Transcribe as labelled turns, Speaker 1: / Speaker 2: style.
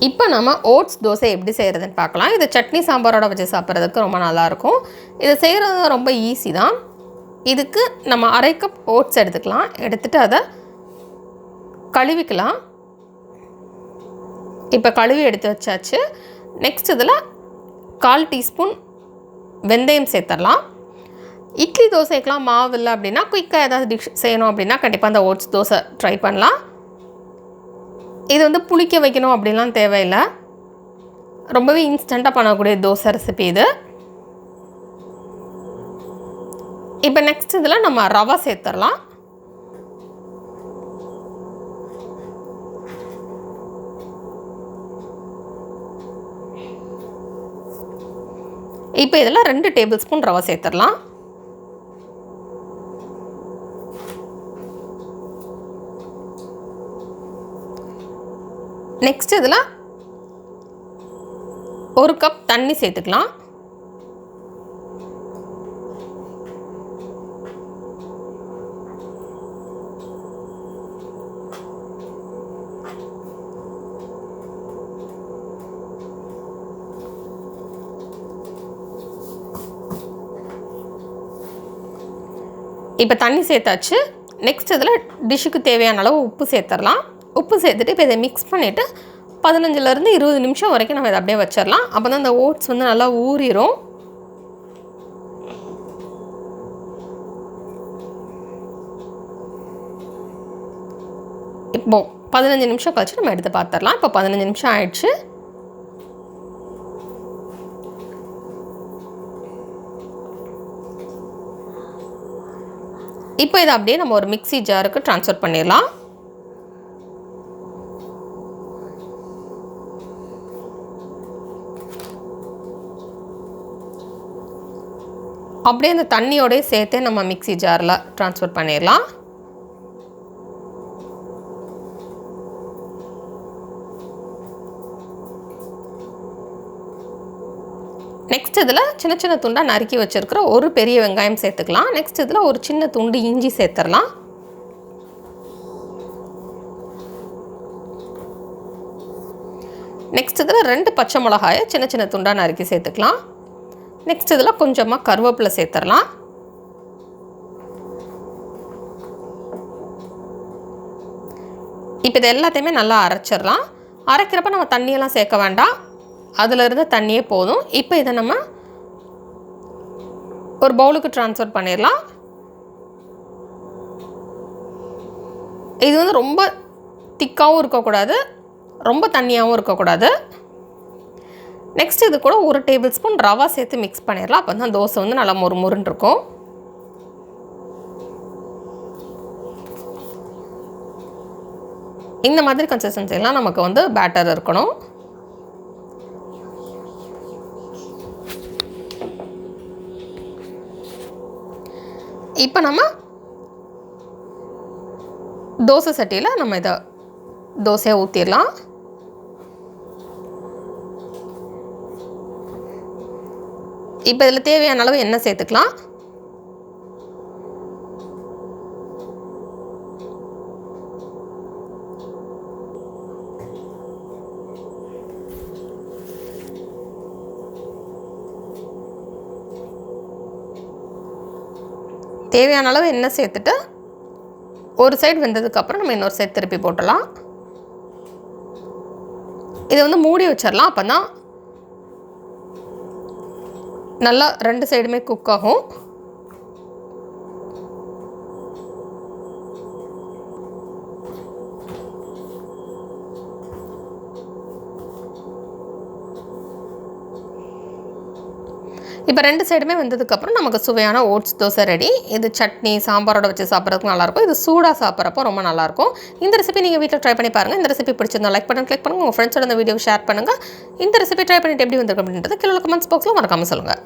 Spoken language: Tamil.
Speaker 1: இப்போ நம்ம ஓட்ஸ் தோசை எப்படி செய்கிறதுன்னு பார்க்கலாம். இது சட்னி சாம்பாரோட வச்சு சாப்பிட்றதுக்கு ரொம்ப நல்லாயிருக்கும். இதை செய்கிறது ரொம்ப ஈஸி தான். இதுக்கு நம்ம 1/2 கப் ஓட்ஸ் எடுத்துக்கலாம். எடுத்துகிட்டு அதை கழுவிக்கலாம். இப்போ கழுவி எடுத்து வச்சாச்சு. நெக்ஸ்ட் இதில் 1/4 டீஸ்பூன் வெந்தயம் சேர்த்துடலாம். இட்லி தோசைக்கெலாம் மாவு இல்லை அப்படின்னா, குயிக்காக ஏதாவது டிஷ் செய்யணும் அப்படின்னா கண்டிப்பாக அந்த ஓட்ஸ் தோசை ட்ரை பண்ணலாம். இது வந்து புளிக்க வைக்கணும் அப்படின்லாம் தேவையில்லை. ரொம்பவே இன்ஸ்டண்ட்டாக பண்ணக்கூடிய தோசை ரெசிபி இது. இப்போ நெக்ஸ்ட் இதில் நம்ம ரவை சேர்த்துடலாம். இப்போ இதில் 2 டேபிள் ஸ்பூன் ரவை சேர்த்துடலாம். நெக்ஸ்ட் இதில் 1 கப் தண்ணி சேர்த்துக்கலாம். இப்போ தண்ணி சேர்த்தாச்சு. நெக்ஸ்ட் இதில் டிஷ்ஷுக்கு தேவையான அளவு உப்பு சேர்த்துடலாம். உப்பு சேர்த்துட்டு இப்போ இதை மிக்ஸ் பண்ணிவிட்டு 15லேருந்து 20 நிமிஷம் வரைக்கும் நம்ம இதை அப்படியே வச்சிடலாம். அப்போ தான் இந்த ஓட்ஸ் வந்து நல்லா ஊறிடும். இப்போது 15 நிமிஷம் கழிச்சு நம்ம எடுத்து பார்த்துடலாம். இப்போ 15 நிமிஷம் ஆயிடுச்சு. இப்போ இதை அப்படியே நம்ம ஒரு மிக்ஸி ஜாருக்கு ட்ரான்ஸ்ஃபர் பண்ணிடலாம். அப்படியே அந்த தண்ணியோடய சேர்த்தே நம்ம மிக்ஸி ஜாரில் ட்ரான்ஸ்ஃபர் பண்ணிடலாம். நெக்ஸ்ட் இதில் சின்ன சின்ன துண்டாக நறுக்கி வச்சுருக்கிற ஒரு பெரிய வெங்காயம் சேர்த்துக்கலாம். நெக்ஸ்ட் இதில் ஒரு சின்ன துண்டு இஞ்சி சேர்த்துடலாம். நெக்ஸ்ட் இதில் 2 பச்சை மிளகாயை சின்ன சின்ன துண்டாக நறுக்கி சேர்த்துக்கலாம். நெக்ஸ்ட் இதில் கொஞ்சமாக கருவேப்பிலை சேர்த்துடலாம். இப்போ இது எல்லாத்தையுமே நல்லா அரைச்சிடலாம். அரைக்கிறப்ப நம்ம தண்ணியெல்லாம் சேர்க்க வேண்டாம். அதில் இருந்து தண்ணியே போதும். இப்போ இதை நம்ம ஒரு பவுலுக்கு ட்ரான்ஸ்ஃபர் பண்ணிடலாம். இது வந்து ரொம்ப திக்காகவும் இருக்கக்கூடாது, ரொம்ப தண்ணியாகவும் இருக்கக்கூடாது. நெக்ஸ்ட் இது கூட 1 டேபிள் ஸ்பூன் ரவா சேர்த்து மிக்ஸ் பண்ணிடலாம். அப்போ தான் தோசை வந்து நல்லா மொறுமொறுன்னு இருக்கும். இந்த மாதிரி கன்சிஸ்டன்சிலாம் நமக்கு வந்து பேட்டர் இருக்கணும். இப்போ நம்ம தோசை சட்டியில் நம்ம இதை தோசையை ஊற்றிடலாம். இப்போ இதில் தேவையான அளவு எண்ணெய் சேர்த்துக்கலாம். தேவையான அளவு எண்ணெய் சேர்த்துட்டு ஒரு சைடு வெந்ததுக்கப்புறம் நம்ம இன்னொரு சைடு திருப்பி போட்டலாம். இதை வந்து மூடி வச்சிடலாம். அப்போ தான் நல்லா 2 சைடுமே குக் ஆகும். இப்போ 2 சைடுமே வந்ததுக்கப்புறம் நமக்கு சுவையான ஓட்ஸ் தோசை ரெடி. இது சட்னி சாம்பாரோட வச்சு சாப்பிட்றதுக்கு நல்லாயிருக்கும். இது சூடாக சாப்பிட்றப்போ ரொம்ப நல்லாயிருக்கும். இந்த ரெசிபி நீங்கள் வீட்டில் ட்ரை பண்ணி பாருங்கள். இந்த ரெசிபி பிடிச்சிருந்தா லைக் பட்டன் கிளிக் பண்ணுங்கள். உங்கள் ஃப்ரெண்ட்ஸோட இந்த வீடியோ ஷேர் பண்ணுங்கள். இந்த ரெசிபி ட்ரை பண்ணிட்டு எப்படி வந்திருக்கு அப்படின்றது கீழே கமெண்ட்ஸ் பாக்ஸில் மறக்காமல் சொல்லுங்கள்.